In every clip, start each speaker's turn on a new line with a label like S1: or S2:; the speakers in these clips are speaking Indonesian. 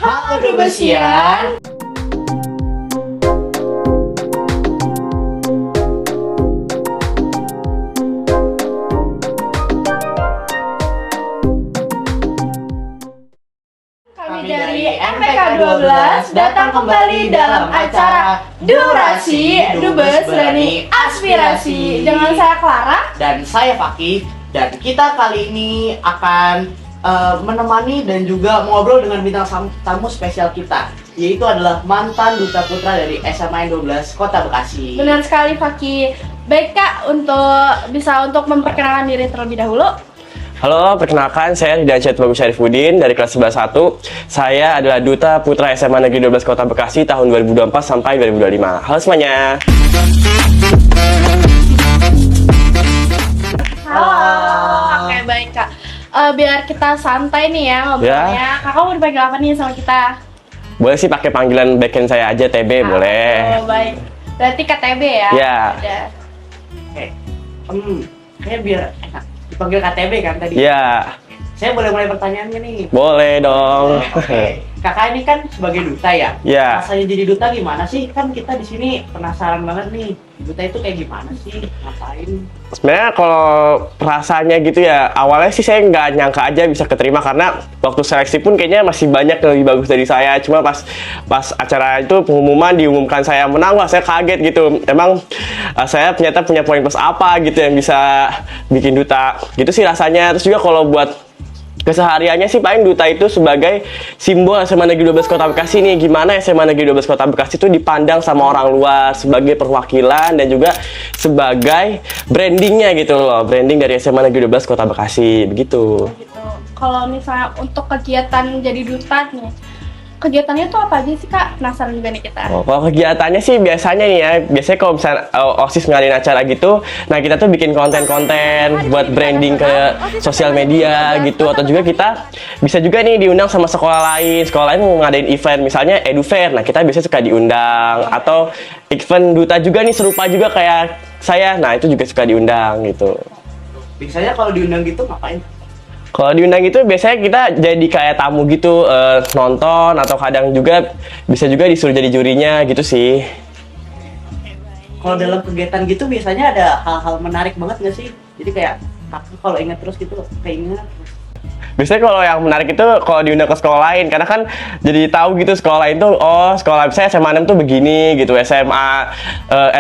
S1: Halo Dubesian.
S2: Kami dari MPK 12 datang kembali dalam acara Durasi Dubes Berani Aspirasi dengan saya Clara
S1: Dan saya Fakih. Dan kita kali ini akan menemani dan juga ngobrol dengan bintang tamu spesial kita, yaitu adalah mantan duta putra dari SMA 12 Kota Bekasi.
S2: Benar sekali Fakih. Baik Kak, untuk memperkenalkan diri terlebih dahulu.
S3: Halo, perkenalkan saya Hidayat Bagus Syarifuddin dari kelas 11-1. Saya adalah Duta Putra SMA Negeri 12 Kota Bekasi tahun 2024 sampai 2025. Halo semuanya.
S2: Halo. Oke, baik Kak. Biar kita santai nih ya ngobrolnya. Kakak mau dipanggil apa nih sama kita?
S3: Boleh sih pakai panggilan backhand saya aja, TB, boleh.
S2: Oh, baik. Berarti KTB ya?
S3: Ya.
S2: Udah.
S1: Oke. Kayak biar enak dipanggil KTB kan tadi?
S3: Ya,
S1: Saya boleh mulai pertanyaannya nih?
S3: boleh dong.
S1: Oke. Kakak ini kan sebagai duta ya?
S3: Ya.
S1: Rasanya jadi duta gimana sih? Kan kita di sini penasaran banget nih. Duta itu kayak gimana sih? Ngapain?
S3: Sebenarnya kalau rasanya gitu ya, awalnya sih saya nggak nyangka aja bisa keterima karena waktu seleksi pun kayaknya masih banyak yang lebih bagus dari saya. Cuma pas acara itu pengumuman diumumkan saya menang, wah saya kaget gitu. Emang saya ternyata punya poin plus apa gitu yang bisa bikin duta. Gitu sih rasanya. Terus juga kalau buat kesehariannya sih paling duta itu sebagai simbol SMA Negeri 12 Kota Bekasi nih. Gimana SMA Negeri 12 Kota Bekasi itu dipandang sama orang luar sebagai perwakilan dan juga sebagai brandingnya gitu loh. Branding dari SMA Negeri 12 Kota Bekasi, begitu.
S2: Gitu. Kalau misalnya untuk kegiatan jadi duta nih, kegiatannya tuh apa aja sih Kak? Penasaran juga nih kita.
S3: Oh, kalau kegiatannya sih biasanya nih ya, biasanya kalau misalnya OSIS ngadain acara gitu, nah kita tuh bikin konten-konten buat branding ke sosial media gitu, atau juga kita bisa juga nih diundang sama sekolah lain mau ngadain event misalnya EduFair, nah kita biasanya suka diundang, atau event duta juga nih serupa juga kayak saya, nah itu juga suka diundang gitu.
S1: Biasanya kalau diundang gitu ngapain?
S3: Kalau diundang itu biasanya kita jadi kayak tamu gitu, nonton atau kadang juga bisa juga disuruh jadi jurinya gitu sih.
S1: Kalau dalam kegiatan gitu biasanya ada hal-hal menarik banget nggak sih? Jadi kayak kakak kalau ingat terus gitu, keinget.
S3: Biasanya kalau yang menarik itu kalau diundang ke sekolah lain, karena kan jadi tahu gitu sekolah lain tuh, oh sekolah saya SMA 6 tuh begini gitu, SMA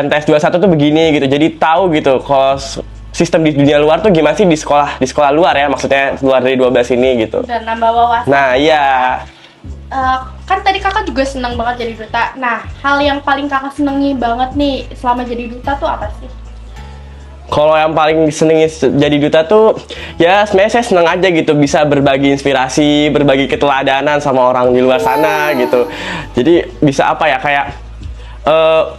S3: MTS 21 tuh begini gitu. Jadi tahu gitu kalau sistem di dunia luar tuh gimana sih di sekolah luar ya, maksudnya luar dari 12 ini gitu.
S2: Dan nambah wawasan.
S3: Nah iya.
S2: Kan tadi kakak juga senang banget jadi duta. Nah, hal yang paling kakak senengi banget nih selama jadi duta tuh apa sih?
S3: Kalau yang paling seneng jadi duta tuh ya sebenarnya saya seneng aja gitu bisa berbagi inspirasi, berbagi keteladanan sama orang di luar sana gitu. Jadi bisa apa ya, kayak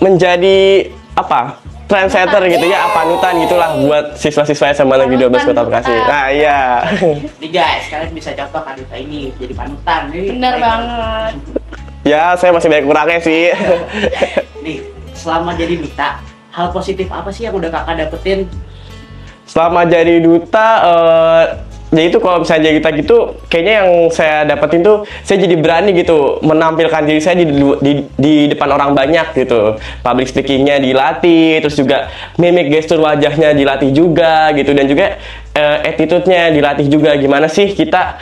S3: menjadi apa, trendsetter gitu ya, panutan gitulah buat siswa-siswa SMA Negeri 12 Kota Bekasi. Nah iya.
S1: Nih guys, kalian bisa contoh kan duta ini jadi panutan. Nih,
S2: Bener
S1: baik.
S2: banget.
S3: Ya saya masih banyak kurangnya sih.
S1: Nih, selama jadi duta, hal positif apa sih yang udah kakak dapetin?
S3: Selama jadi duta, ya itu kalau misalnya jadi duta gitu, kayaknya yang saya dapetin tuh, saya jadi berani gitu menampilkan diri saya di depan orang banyak gitu. Public speakingnya dilatih, terus juga mimik gestur wajahnya dilatih juga gitu, dan juga attitude-nya dilatih juga. Gimana sih kita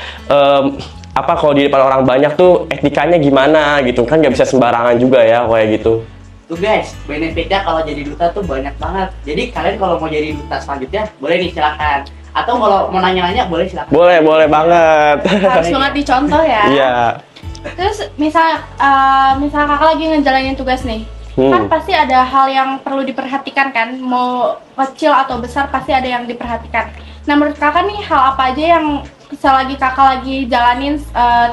S3: apa kalau di depan orang banyak tuh etikanya gimana gitu, kan nggak bisa sembarangan juga ya kayak gitu.
S1: Tuh guys, benefitnya kalau jadi duta tuh banyak banget. Jadi kalian kalau mau jadi duta selanjutnya, boleh nih silakan. Atau kalau mau nanya-nanya, boleh silakan.
S3: Boleh banget.
S2: Harus banget dicontoh ya.
S3: Iya.
S2: Terus misal kakak lagi ngejalanin tugas nih, kan pasti ada hal yang perlu diperhatikan kan, mau kecil atau besar pasti ada yang diperhatikan. Nah menurut kakak nih hal apa aja yang kakak lagi jalanin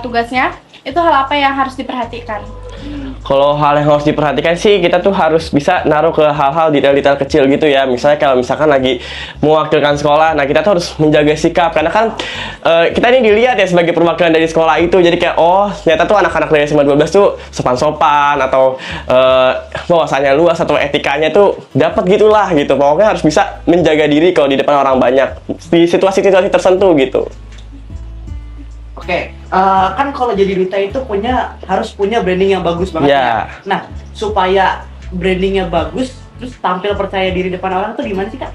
S2: tugasnya, itu hal apa yang harus diperhatikan?
S3: Kalau hal yang harus diperhatikan sih, kita tuh harus bisa naruh ke hal-hal detail-detail kecil gitu ya. Misalnya kalau misalkan lagi mewakilkan sekolah, nah kita tuh harus menjaga sikap. Karena kan kita ini dilihat ya sebagai perwakilan dari sekolah itu. Jadi kayak, oh ternyata tuh anak-anak dari SMA 12 tuh sopan-sopan, atau wawasannya luas, atau etikanya tuh dapat gitulah gitu. Pokoknya harus bisa menjaga diri kalau di depan orang banyak, di situasi-situasi tertentu gitu.
S1: Oke, kan kalau jadi duta itu harus punya branding yang bagus banget
S3: Ya.
S1: ya. Nah, supaya brandingnya bagus, terus tampil percaya diri depan orang tuh gimana sih Kak?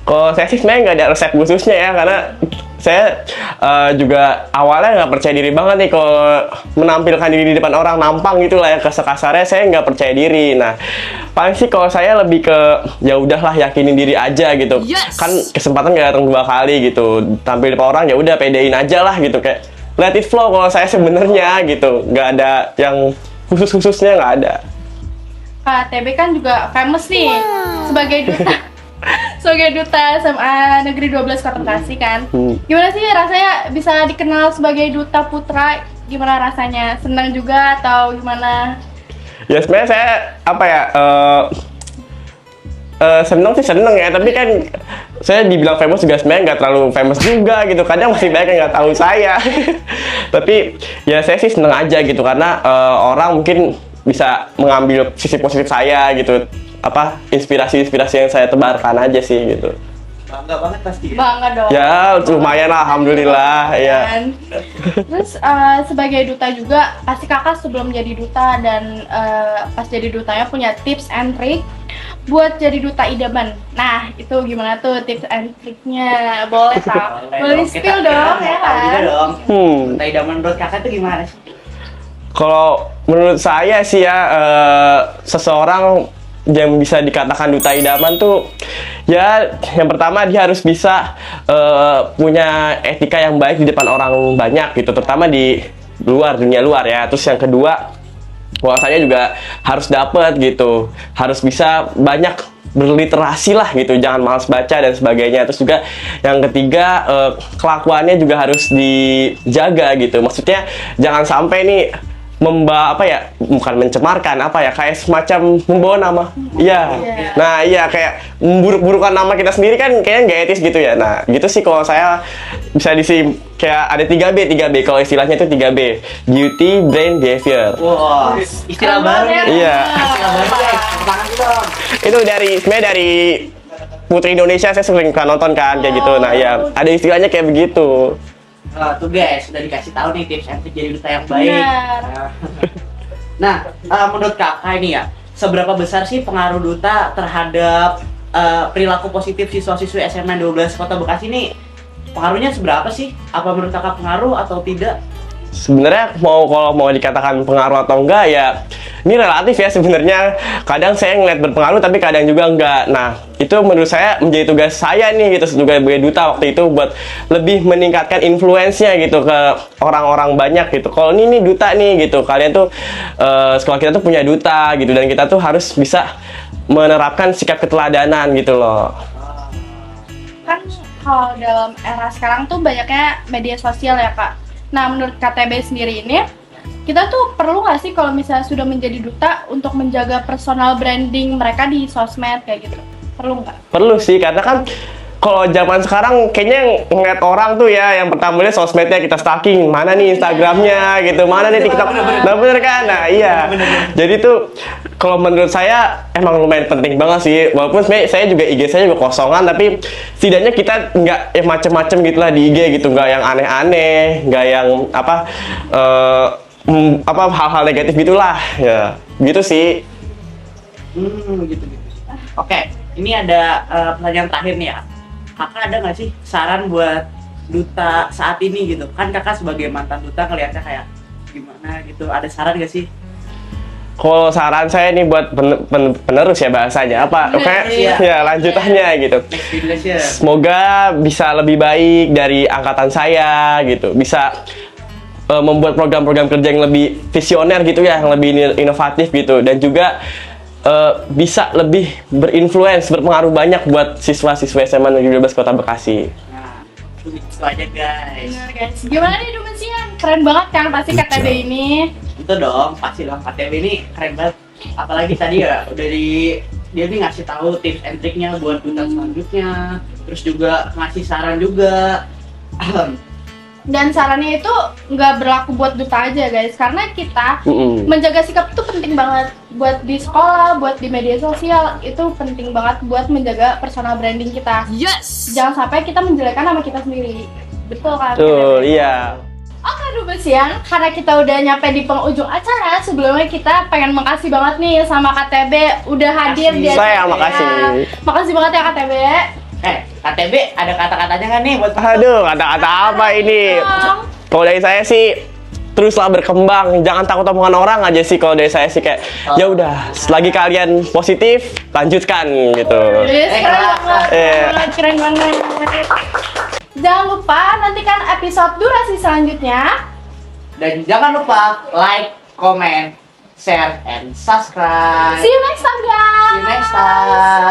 S3: Kalau saya sih sebenarnya nggak ada resep khususnya ya, karena saya juga awalnya nggak percaya diri banget nih kalau menampilkan diri di depan orang, nampang gitu lah ya, kasarnya saya nggak percaya diri. Nah, paling sih kalau saya lebih ke ya udahlah yakinin diri aja gitu. Kan kesempatan nggak datang 2 kali gitu, tampil di depan orang ya udah pedein aja lah gitu, kayak let it flow kalau saya sebenarnya gitu, nggak ada yang khususnya, nggak ada.
S2: Kak TB kan juga famous nih sebagai duta sebagai duta SMA Negeri 12 Kota Bekasi kan. Gimana sih rasanya bisa dikenal sebagai duta putra? Gimana rasanya? Senang juga atau gimana?
S3: Ya sebenarnya saya apa ya, seneng sih seneng ya, tapi kan saya dibilang famous juga sebenarnya nggak terlalu famous juga gitu, kadang masih banyak yang nggak tahu saya. Tapi ya saya sih seneng aja gitu, karena orang mungkin bisa mengambil sisi positif saya gitu, apa inspirasi yang saya tebarkan aja sih gitu.
S1: Bangga banget pasti ya?
S2: Bangga dong.
S3: Ya lumayan lah, alhamdulillah ya.
S2: Kan? Terus sebagai duta juga pasti kakak sebelum jadi duta dan pas jadi dutanya punya tips and trick buat jadi duta idaman. Nah itu gimana tuh tips and triknya? Boleh Kak? Boleh spill dong ya
S1: Tahu juga
S2: kan?
S1: dong.
S2: Hmm.
S1: Duta idaman menurut Kakak itu gimana sih?
S3: Kalau menurut saya sih ya, seseorang yang bisa dikatakan duta idaman tuh ya yang pertama dia harus bisa punya etika yang baik di depan orang banyak gitu, terutama di dunia luar ya. Terus yang kedua, wawasannya juga harus dapet gitu, harus bisa banyak berliterasi lah gitu, jangan malas baca dan sebagainya. Terus juga yang ketiga, kelakuannya juga harus dijaga gitu, maksudnya jangan sampai nih bukan mencemarkan, kayak semacam membawa nama. Iya. Nah, iya kayak memburuk-burukan nama kita sendiri kan kayaknya nggak etis gitu ya. Nah, gitu sih kalau saya bisa kayak ada 3B kalau istilahnya itu 3B. Beauty, Brain, Behavior.
S1: Wow, istilah baru nih.
S3: Iya.
S1: Istilah baru guys, tangan dong.
S3: Itu sebenarnya dari Putri Indonesia, saya sering nonton kan kayak gitu. Nah, ya ada istilahnya kayak begitu.
S1: Tuh guys, sudah dikasih tahu nih tips and trick jadi duta yang baik.
S2: Benar.
S1: Nah, menurut Kakak ini ya, seberapa besar sih pengaruh duta terhadap perilaku positif siswa-siswi SMA 12 Kota Bekasi ini? Pengaruhnya seberapa sih? Apa menurut Kakak pengaruh atau tidak?
S3: Sebenarnya kalau mau dikatakan pengaruh atau enggak ya ini relatif ya sebenarnya. Kadang saya ngeliat berpengaruh tapi kadang juga enggak. Nah itu menurut saya menjadi tugas saya nih gitu, juga sebagai duta waktu itu, buat lebih meningkatkan influence-nya gitu ke orang-orang banyak gitu. Kalau ini duta nih gitu, kalian tuh sekolah kita tuh punya duta gitu, dan kita tuh harus bisa menerapkan sikap keteladanan gitu loh.
S2: Kan kalau dalam era sekarang tuh banyaknya media sosial ya Kak. Nah menurut KTB sendiri ini, kita tuh perlu nggak sih kalau misalnya sudah menjadi duta untuk menjaga personal branding mereka di sosmed kayak gitu? Perlu nggak?
S3: Perlu sih, karena kan kalau zaman sekarang kayaknya ngeliat orang tuh ya, yang pertama lihat sosmednya kita stalking, mana nih Instagramnya gitu, mana nih TikTok, nah bener kan? Nah iya, jadi tuh kalau menurut saya emang lumayan penting banget sih, walaupun sebenarnya saya juga IG saya juga kosongan, tapi setidaknya kita nggak macem-macem gitulah di IG gitu, nggak yang aneh-aneh, nggak yang hal-hal negatif gitulah, ya gitu sih.
S1: Gitu. Oke, ini ada pertanyaan terakhir nih ya. Kakak ada nggak sih saran buat duta saat ini gitu? Kan Kakak sebagai mantan duta ngelihatnya kayak gimana gitu? Ada saran nggak sih?
S3: Kalau saran saya nih buat penerus ya bahasanya kayak ya lanjutannya gitu.
S1: Next generation.
S3: Semoga bisa lebih baik dari angkatan saya gitu, bisa membuat program-program kerja yang lebih visioner gitu ya, yang lebih inovatif gitu, dan juga bisa lebih berinfluence, berpengaruh banyak buat siswa-siswa SMA Negeri 12 Kota Bekasi.
S1: Nah, itu aja guys.
S2: Bener guys. Gimana nih Dumesian? Keren banget kan pasti KTB ini.
S1: Itu dong, pasti dong. KTB ini keren banget. Apalagi tadi ya udah dia nih ngasih tahu tips and triknya buat duta selanjutnya. Terus juga ngasih saran juga.
S2: Dan sarannya itu nggak berlaku buat duta aja guys, karena kita menjaga sikap itu penting banget buat di sekolah, buat di media sosial, itu penting banget buat menjaga personal branding kita. Yes. Jangan sampai kita menjelekkan nama kita sendiri. Betul kan?
S3: Betul, iya.
S2: Oke Dubes Siang, karena kita udah nyampe di penghujung acara, sebelumnya kita pengen makasih banget nih sama KTB udah hadir di acara.
S3: Saya makasih.
S2: Makasih banget ya KTB.
S1: KTB ada kata-katanya nggak nih buat
S3: Aduh, kata-kata apa ini? Kalau dari saya sih teruslah berkembang, jangan takut omongan orang aja sih. Kalau dari saya sih kayak ya udah, selagi kalian positif, lanjutkan gitu.
S2: Yes, keren banget. Jangan lupa nantikan episode durasi selanjutnya.
S1: Dan jangan lupa like, comment, share, and subscribe.
S2: See you next time guys.
S1: See you next time.